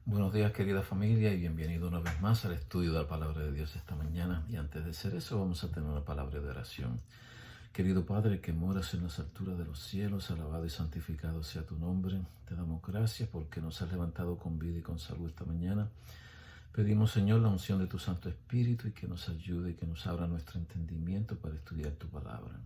Buenos días, querida familia, y bienvenido una vez más al estudio de la Palabra de Dios esta mañana. Y antes de hacer eso, vamos a tener una palabra de oración. Querido Padre, que moras en las alturas de los cielos, alabado y santificado sea tu nombre. Te damos gracias porque nos has levantado con vida y con salud esta mañana. Pedimos, Señor, la unción de tu Santo Espíritu y que nos ayude y que nos abra nuestro entendimiento para estudiar tu palabra.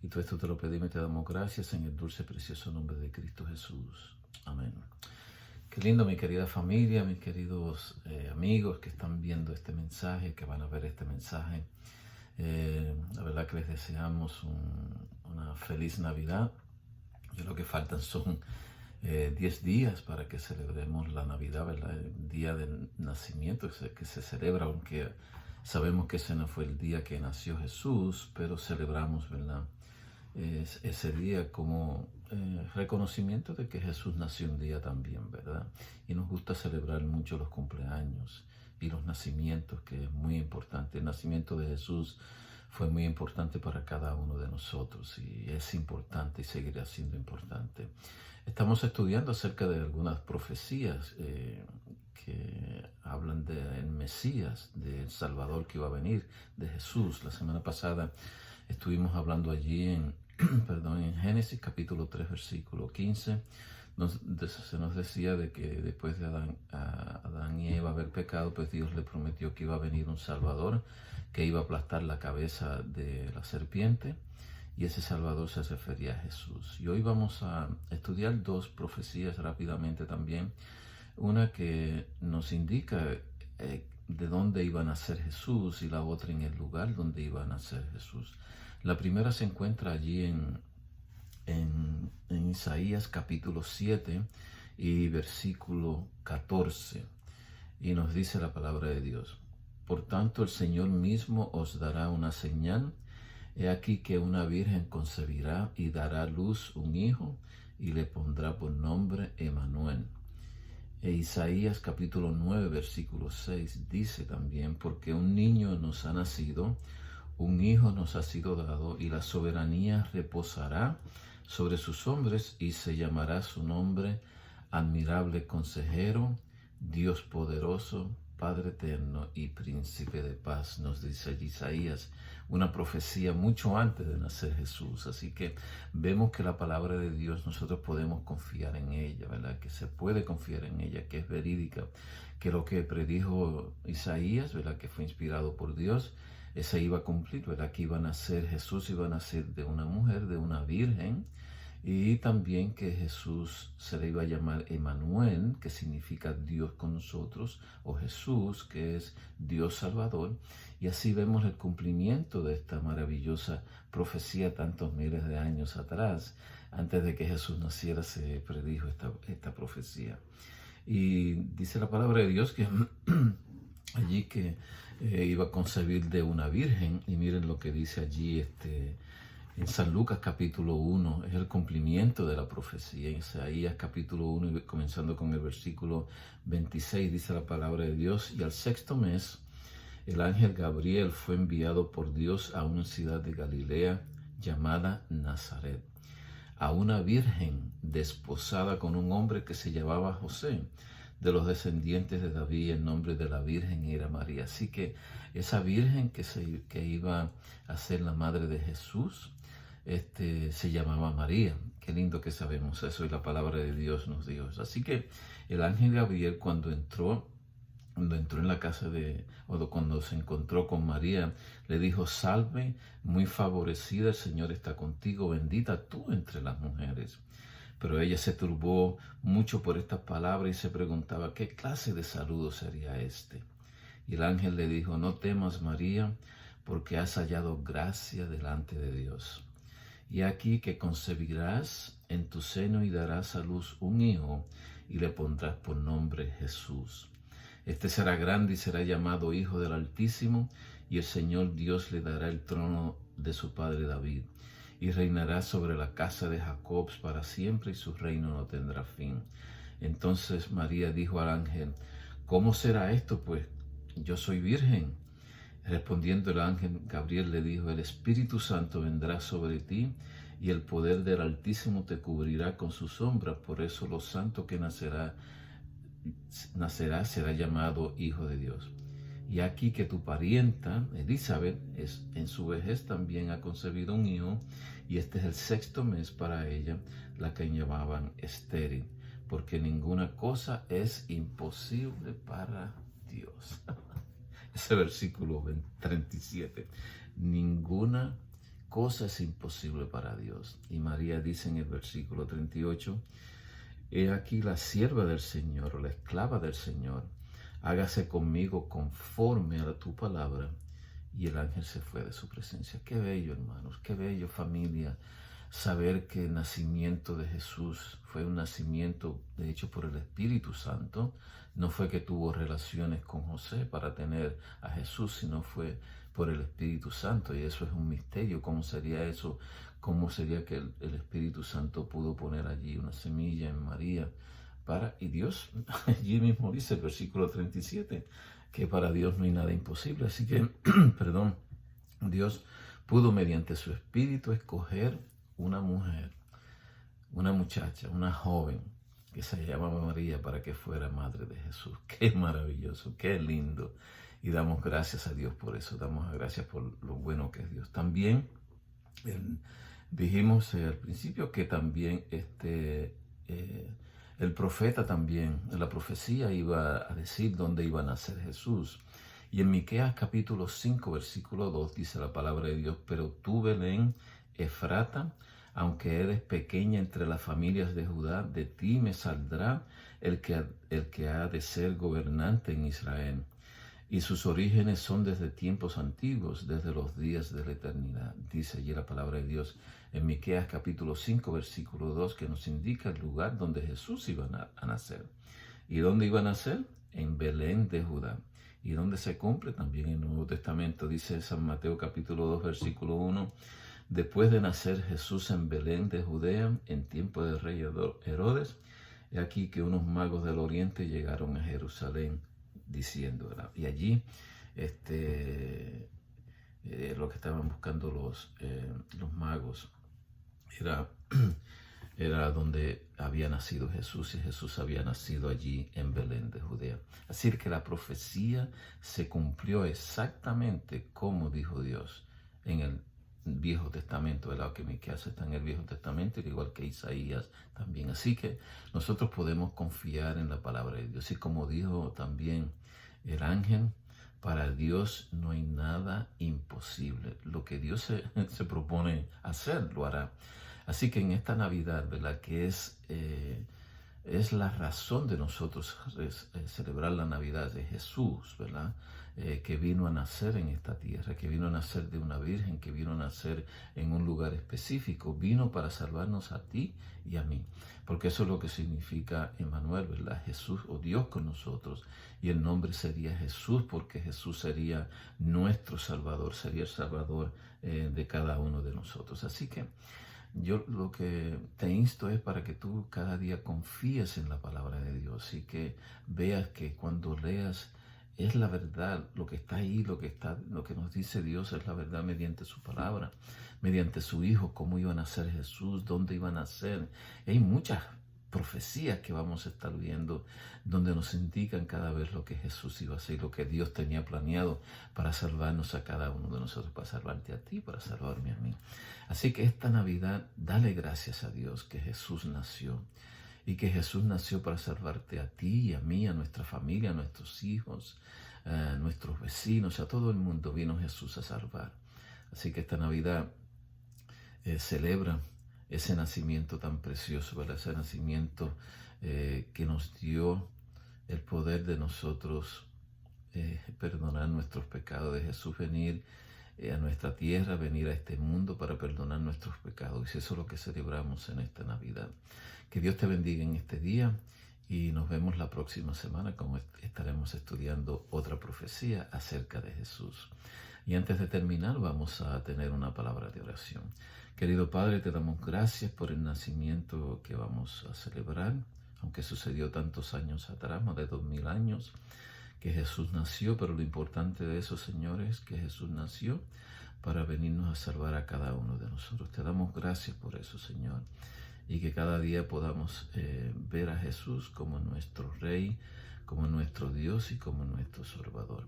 Y todo esto te lo pedimos y te damos gracias en el dulce y precioso nombre de Cristo Jesús. Amén. Qué lindo, mi querida familia, mis queridos amigos que están viendo este mensaje, que van a ver este mensaje. La verdad que les deseamos una feliz Navidad. Y lo que faltan son 10 días para que celebremos la Navidad, ¿verdad? El día del nacimiento que se celebra, aunque sabemos que ese no fue el día que nació Jesús, pero celebramos, ¿verdad? Ese día como reconocimiento de que Jesús nació un día también, ¿verdad? Y nos gusta celebrar mucho los cumpleaños y los nacimientos, que es muy importante. El nacimiento de Jesús fue muy importante para cada uno de nosotros y es importante y seguirá siendo importante. Estamos estudiando acerca de algunas profecías que hablan del Mesías, del Salvador que iba a venir, de Jesús. La semana pasada estuvimos hablando allí en Génesis capítulo 3, versículo 15. Se nos decía de que después de Adán y Eva haber pecado, pues Dios le prometió que iba a venir un Salvador que iba a aplastar la cabeza de la serpiente, y ese Salvador se refería a Jesús. Y hoy vamos a estudiar dos profecías rápidamente también. Una que nos indica de dónde iba a nacer Jesús y la otra en el lugar donde iba a nacer Jesús. La primera se encuentra allí en Isaías capítulo 7 y versículo 14, y nos dice la palabra de Dios: por tanto, el Señor mismo os dará una señal. He aquí que una virgen concebirá y dará a luz un hijo, y le pondrá por nombre Emmanuel. E Isaías capítulo 9, versículo 6 dice también: porque un niño nos ha nacido, un hijo nos ha sido dado, y la soberanía reposará sobre sus hombros, y se llamará su nombre Admirable Consejero, Dios Poderoso, Padre Eterno y Príncipe de Paz. Nos dice Isaías, una profecía mucho antes de nacer Jesús. Así que vemos que la palabra de Dios nosotros podemos confiar en ella, ¿verdad? Que se puede confiar en ella, que es verídica, que lo que predijo Isaías, ¿verdad? Que fue inspirado por Dios, se iba a cumplir, ¿verdad? Que iba a nacer Jesús, iba a nacer de una mujer, de una virgen, y también que Jesús se le iba a llamar Emmanuel, que significa Dios con nosotros, o Jesús, que es Dios Salvador. Y así vemos el cumplimiento de esta maravillosa profecía tantos miles de años atrás. Antes de que Jesús naciera se predijo esta profecía. Y dice la palabra de Dios que allí que iba a concebir de una virgen. Y miren lo que dice allí en San Lucas capítulo 1, es el cumplimiento de la profecía. En Isaías capítulo 1, comenzando con el versículo 26, dice la palabra de Dios: y al sexto mes, el ángel Gabriel fue enviado por Dios a una ciudad de Galilea llamada Nazaret, a una virgen desposada con un hombre que se llamaba José, de los descendientes de David. El nombre de la virgen era María. Así que esa virgen que iba a ser la madre de Jesús, se llamaba María. Qué lindo que sabemos eso, y la palabra de Dios nos dijo eso. Así que el ángel Gabriel, cuando entró en la casa cuando se encontró con María, le dijo: salve, muy favorecida, el Señor está contigo, bendita tú entre las mujeres. Pero ella se turbó mucho por estas palabras y se preguntaba qué clase de saludo sería este. Y el ángel le dijo: no temas, María, porque has hallado gracia delante de Dios. Y aquí que concebirás en tu seno y darás a luz un hijo, y le pondrás por nombre Jesús. Este será grande y será llamado Hijo del Altísimo, y el Señor Dios le dará el trono de su padre David, y reinará sobre la casa de Jacob para siempre, y su reino no tendrá fin. Entonces María dijo al ángel: ¿cómo será esto, pues yo soy virgen? Respondiendo el ángel Gabriel le dijo: el Espíritu Santo vendrá sobre ti, y el poder del Altísimo te cubrirá con su sombra. Por eso lo santo que nacerá nacerá, será llamado Hijo de Dios. Y aquí que tu parienta, Elizabeth, en su vejez también ha concebido un hijo, y este es el 6º mes para ella, la que llamaban estéril, porque ninguna cosa es imposible para Dios. Ese versículo 37. Ninguna cosa es imposible para Dios. Y María dice en el versículo 38, he aquí la sierva del Señor, o la esclava del Señor, hágase conmigo conforme a tu palabra. Y el ángel se fue de su presencia. Qué bello, hermanos, qué bello, familia, saber que el nacimiento de Jesús fue un nacimiento de hecho por el Espíritu Santo. No fue que tuvo relaciones con José para tener a Jesús, sino fue por el Espíritu Santo. Y eso es un misterio. ¿Cómo sería eso? ¿Cómo sería que el Espíritu Santo pudo poner allí una semilla en María? Y Dios allí mismo dice, el versículo 37, que para Dios no hay nada imposible. Así que, perdón, Dios pudo mediante su Espíritu escoger una mujer, una muchacha, una joven que se llamaba María para que fuera madre de Jesús. Qué maravilloso, qué lindo. Y damos gracias a Dios por eso, damos gracias por lo bueno que es Dios. También dijimos al principio que también el profeta también, en la profecía iba a decir dónde iba a nacer Jesús. Y en Miqueas capítulo 5, versículo 2 dice la palabra de Dios, pero tú, Belén, Efrata, aunque eres pequeña entre las familias de Judá, de ti me saldrá el que ha de ser gobernante en Israel. Y sus orígenes son desde tiempos antiguos, desde los días de la eternidad. Dice allí la palabra de Dios en Miqueas capítulo 5, versículo 2, que nos indica el lugar donde Jesús iba a nacer. ¿Y dónde iba a nacer? En Belén de Judá. Y donde se cumple también en el Nuevo Testamento, dice San Mateo capítulo 2, versículo 1, después de nacer Jesús en Belén de Judea, en tiempo del rey Herodes, he aquí que unos magos del oriente llegaron a Jerusalén, diciendo, ¿verdad? Y allí lo que estaban buscando los magos era donde había nacido Jesús, y Jesús había nacido allí en Belén de Judea. Así que la profecía se cumplió exactamente como dijo Dios en el Viejo Testamento, ¿verdad? Que Miqueas está en el Viejo Testamento, igual que Isaías también. Así que nosotros podemos confiar en la palabra de Dios. Y como dijo también el ángel, para Dios no hay nada imposible. Lo que Dios se propone hacer, lo hará. Así que en esta Navidad, ¿verdad? Que es la razón de nosotros celebrar la Navidad de Jesús, ¿verdad? Que vino a nacer en esta tierra, que vino a nacer de una virgen, que vino a nacer en un lugar específico, vino para salvarnos a ti y a mí, porque eso es lo que significa Emmanuel, ¿verdad? Jesús o Dios con nosotros, y el nombre sería Jesús, porque Jesús sería nuestro Salvador, sería el Salvador de cada uno de nosotros. Así que yo lo que te insto es para que tú cada día confíes en la palabra de Dios y que veas que cuando leas es la verdad, lo que está ahí, lo que nos dice Dios es la verdad mediante su palabra, mediante su Hijo, cómo iba a nacer Jesús, dónde iba a nacer. Hay muchas profecías que vamos a estar viendo donde nos indican cada vez lo que Jesús iba a hacer, lo que Dios tenía planeado para salvarnos a cada uno de nosotros, para salvarte a ti, para salvarme a mí. Así que esta Navidad, dale gracias a Dios que Jesús nació, y que Jesús nació para salvarte a ti y a mí, a nuestra familia, a nuestros hijos, a nuestros vecinos, a todo el mundo vino Jesús a salvar. Así que esta Navidad celebra ese nacimiento tan precioso, ¿verdad? Ese nacimiento que nos dio el poder de nosotros perdonar nuestros pecados, de Jesús venir a nuestra tierra, venir a este mundo para perdonar nuestros pecados. Y eso es lo que celebramos en esta Navidad. Que Dios te bendiga en este día, y nos vemos la próxima semana, como estaremos estudiando otra profecía acerca de Jesús. Y antes de terminar, vamos a tener una palabra de oración. Querido Padre, te damos gracias por el nacimiento que vamos a celebrar, aunque sucedió tantos años atrás, más de 2000 años, que Jesús nació, pero lo importante de eso, Señor, es que Jesús nació para venirnos a salvar a cada uno de nosotros. Te damos gracias por eso, Señor. y que cada día podamos ver a Jesús como nuestro Rey, como nuestro Dios y como nuestro Salvador.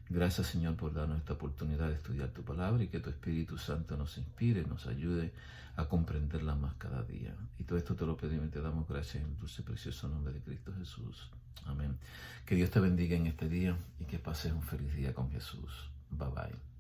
Gracias, Señor, por darnos esta oportunidad de estudiar tu palabra y que tu Espíritu Santo nos inspire, nos ayude a comprenderla más cada día. Y todo esto te lo pedimos y te damos gracias en el dulce y precioso nombre de Cristo Jesús. Amén. Que Dios te bendiga en este día y que pases un feliz día con Jesús. Bye bye.